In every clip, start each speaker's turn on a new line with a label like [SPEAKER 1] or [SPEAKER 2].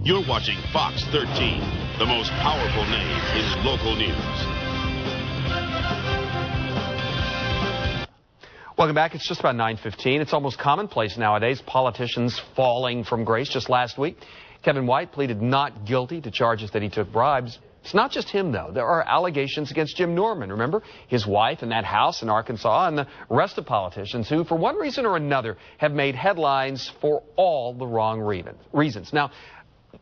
[SPEAKER 1] You're watching Fox 13, the most powerful name in local news.
[SPEAKER 2] Welcome back. It's just about 9:15. It's almost commonplace nowadays, politicians falling from grace. Just last week, Kevin White pleaded not guilty to charges that he took bribes. It's not just him, though. There are allegations against Jim Norman. Remember, his wife and that house in Arkansas, and the rest of politicians who, for one reason or another, have made headlines for all the wrong reasons. Now,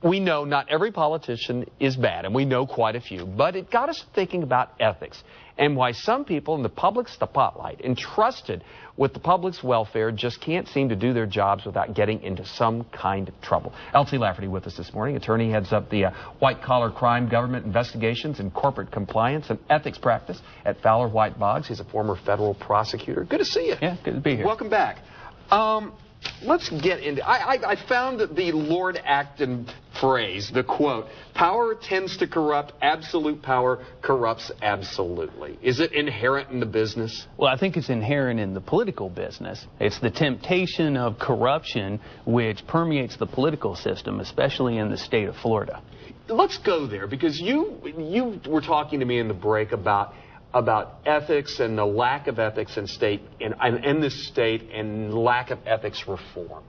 [SPEAKER 2] we know not every politician is bad, and we know quite a few, but it got us thinking about ethics and why some people in the public spotlight, entrusted with the public's welfare, just can't seem to do their jobs without getting into some kind of trouble. L.T. Lafferty with us this morning. Attorney, heads up the white-collar crime, government investigations, and corporate compliance and ethics practice at Fowler White Boggs. He's a former federal prosecutor. Good to see you.
[SPEAKER 3] Yeah, good to be here.
[SPEAKER 2] Welcome back. Let's get into I found the Lord Acton phrase, the quote, "Power tends to corrupt. Absolute power corrupts absolutely." Is it inherent in the business?
[SPEAKER 3] Well, I think it's inherent in the political business. It's the temptation of corruption which permeates the political system, especially in the state of Florida.
[SPEAKER 2] Let's go there, because you were talking to me in the break about ethics and the lack of ethics in this state and lack of ethics reform.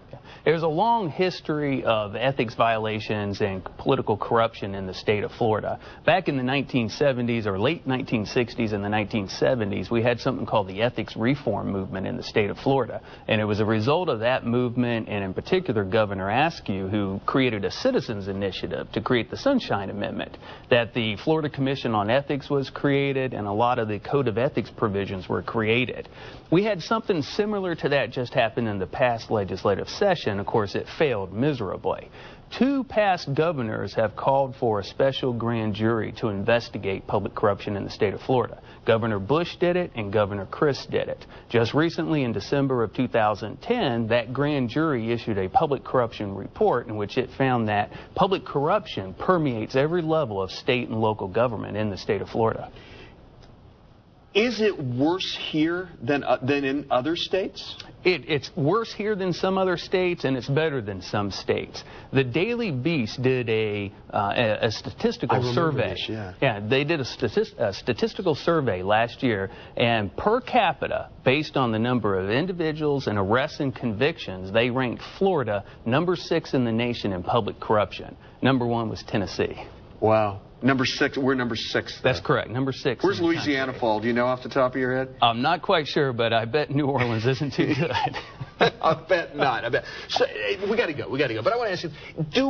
[SPEAKER 3] There's a long history of ethics violations and political corruption in the state of Florida. Back in the 1970s or late 1960s and the 1970s, we had something called the ethics reform movement in the state of Florida. And it was a result of that movement, and in particular Governor Askew, who created a citizens initiative to create the Sunshine Amendment, that the Florida Commission on Ethics was created and a lot of the Code of Ethics provisions were created. We had something similar to that just happen in the past legislative session. Of course, it failed miserably. 2 past governors have called for a special grand jury to investigate public corruption in the state of Florida. Governor Bush did it, and Governor Christ did it. Just recently, in December of 2010, that grand jury issued a public corruption report in which it found that public corruption permeates every level of state and local government in the state of Florida.
[SPEAKER 2] Is it worse here than in other states?
[SPEAKER 3] It's worse here than some other states, and it's better than some states. The Daily Beast did a statistical survey.
[SPEAKER 2] This, yeah.
[SPEAKER 3] Yeah, they did a statistical survey last year, and per capita, based on the number of individuals and arrests and convictions, they ranked Florida number 6 in the nation in public corruption. Number 1 was Tennessee.
[SPEAKER 2] Wow. Number 6, we're number 6.
[SPEAKER 3] That's correct, number 6.
[SPEAKER 2] Where's Louisiana fall? Do you know off the top of your head?
[SPEAKER 3] I'm not quite sure, but I bet New Orleans isn't too good.
[SPEAKER 2] I bet not. I bet. So, we got to go. But I want to ask you: do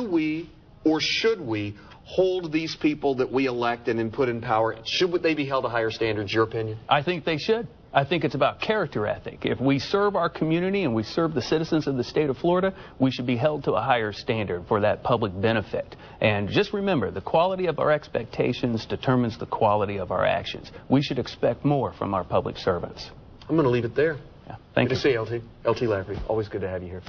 [SPEAKER 2] we, or should we hold these people that we elect and then put in power? Should they be held to higher standards? Your opinion?
[SPEAKER 3] I think they should. I think it's about character ethic. If we serve our community and we serve the citizens of the state of Florida, we should be held to a higher standard for that public benefit. And just remember, the quality of our expectations determines the quality of our actions. We should expect more from our public servants.
[SPEAKER 2] I'm going to leave it there.
[SPEAKER 3] Yeah. Thank you.
[SPEAKER 2] Good to see you, LT. LT Lafferty. Always good to have you here.